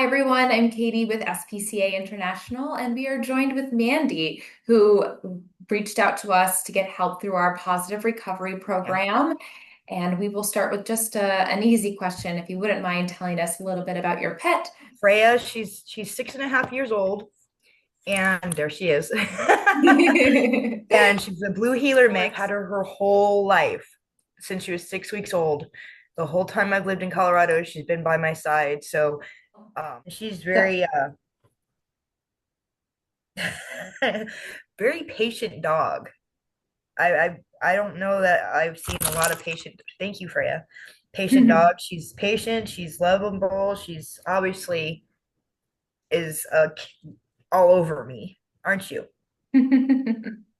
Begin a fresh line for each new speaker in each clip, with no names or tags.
Hi, everyone. I'm Katie with SPCA International, and we are joined with Mandy, who reached out to us to get help through our positive recovery
Yeah.
program. And we will start with just an easy question. If you wouldn't mind telling us a little bit about your pet.
Freya, she's 6.5 years old, and there she is. And she's a blue heeler mix. Had her whole life since she was 6 weeks old. The whole time I've lived in Colorado, she's been by my side. So she's
So,
very very patient dog. I don't know that I've seen a lot of patient. Thank you, Freya. Patient dog. She's patient. She's lovable. She's obviously is all over me, aren't you?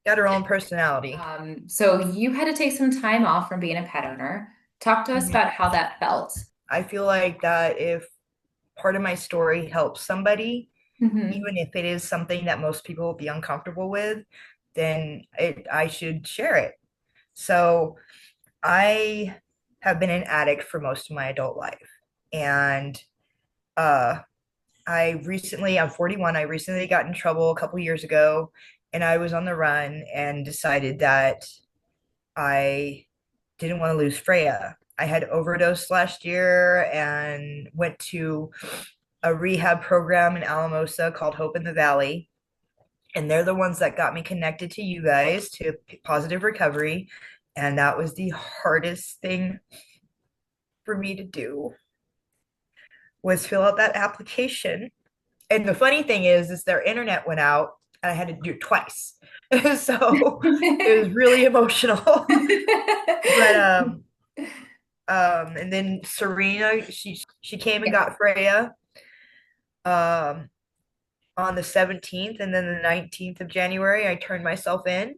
Got her own personality.
so you had to take some time off from being a pet owner. Talk to us
Mhm.
about how that felt.
I feel like that if part of my story helps somebody,
Mhm.
even if it is something that most people will be uncomfortable with, then I should share it. So I have been an addict for most of my adult life. And uh, I'm 41. I recently got in trouble a couple years ago, and I was on the run and decided that I didn't want to lose Freya. I had overdosed last year and went to a rehab program in Alamosa called Hope in the Valley. And they're the ones that got me connected to you guys, to Positive Recovery. And that was the hardest thing for me to do, was fill out that application. And the funny thing is their internet went out and I had to do it twice. So it was really emotional. But and then Serena, she came and
Yeah.
got Freya um on the 17th, and then the 19th of January I turned myself in,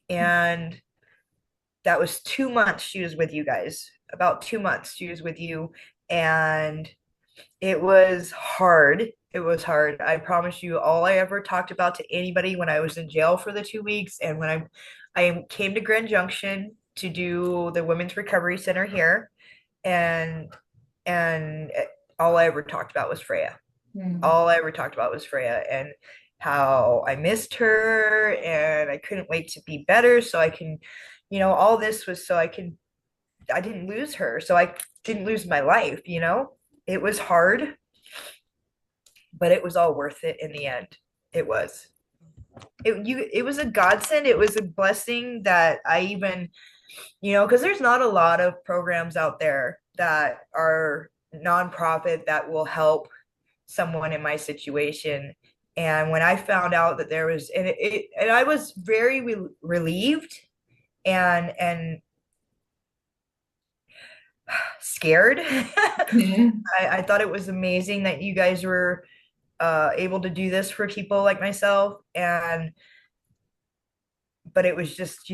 and that was 2 months she was with you guys. About 2 months she was with you, and it was hard. It was hard. I promise you, all I ever talked about to anybody when I was in jail for the 2 weeks, and when I came to Grand Junction to do the Women's Recovery Center here, and and all I ever talked about was Freya.
Hmm.
All I ever talked about was Freya, and how I missed her, and I couldn't wait to be better so I can, all this was so I didn't lose her, so I didn't lose my life. It was hard, but it was all worth it in the end. It was. It was a godsend. It was a blessing that I even, because there's not a lot of programs out there that are nonprofit that will help someone in my situation. And when I found out that there was, and I was very relieved and scared. I thought it was amazing that you guys were able to do this for people like myself. And but it was just,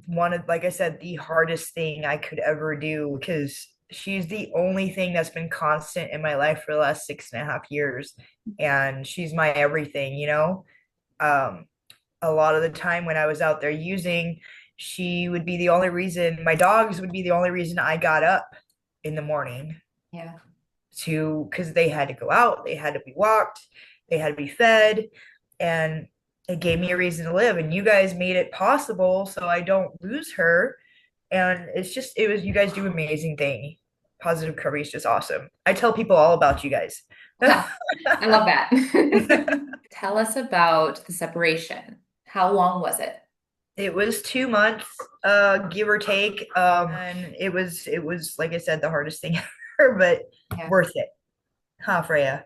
one of, like I said, the hardest thing I could ever do, because she's the only thing that's been constant in my life for the last 6.5 years. And she's my everything. Um, a lot of the time when I was out there using, she would be the only reason, my dogs would be the only reason I got up in the morning,
Yeah.
because they had to go out, they had to be walked, they had to be fed, and it gave me a reason to live. And you guys made it possible so I don't lose her. And you guys do amazing thing. Positive Recovery is just awesome. I tell people all about you guys.
Huh. I love that. Tell us about the separation. How long was it?
It was 2 months, give or take. And it was like I said, the hardest thing ever, but
Yeah.
worth it. Huh, Freya?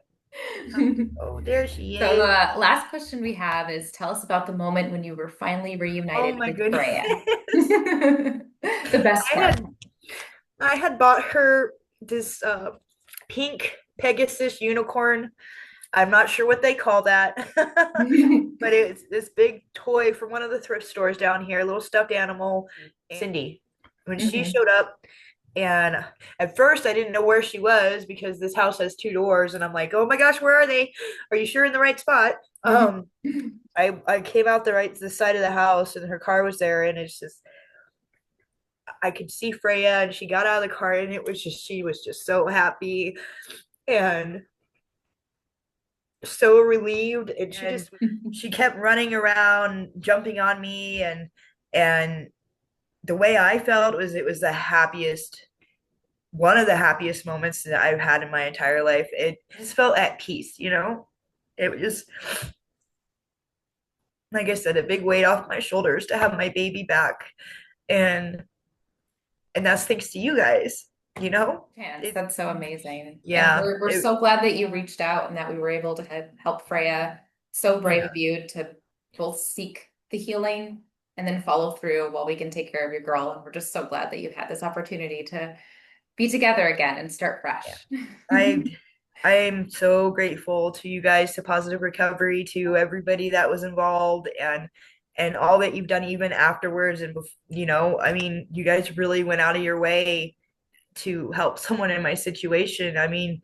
Oh, there she
So the
is.
last question we have is tell us about the moment when you were finally
Oh
reunited
my
with
goodness.
Freya. The best
I
part.
had I had bought her this pink Pegasus unicorn. I'm not sure what they call that. But it's this big toy from one of the thrift stores down here, a little stuffed animal. Cindy, when she
Mhm.
showed up, and at first I didn't know where she was because this house has two doors, and I'm like, oh my gosh, where are they? Are you sure in the right spot? I came out the side of the house, and her car was there, and it's just, I could see Freya, and she got out of the car, and she was just so happy. And so relieved, and she kept running around, jumping on me, and the way I felt was it was the happiest, one of the happiest moments that I've had in my entire life. It just felt at peace, you know? It was just, like I said, a big weight off my shoulders to have my baby back. And that's thanks to you guys, you know?
Chance.
It,
That's so amazing. And
yeah,
we're so glad that you reached out and that we were able to help Freya. So brave
yeah,
of you to both seek the healing and then follow through while we can take care of your girl. And we're just so glad that you've had this opportunity to be together again and start
yeah.
fresh.
I I am so grateful to you guys, to Positive Recovery, to everybody that was involved, and all that you've done even afterwards. And you know, I mean, you guys really went out of your way to help someone in my situation. I mean,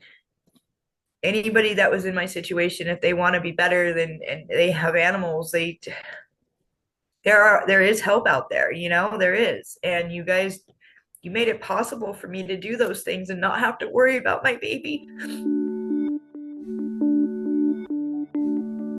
anybody that was in my situation, if they want to be better than and they have animals, there is help out there, you know, there is. And you guys, you made it possible for me to do those things and not have to worry about my baby.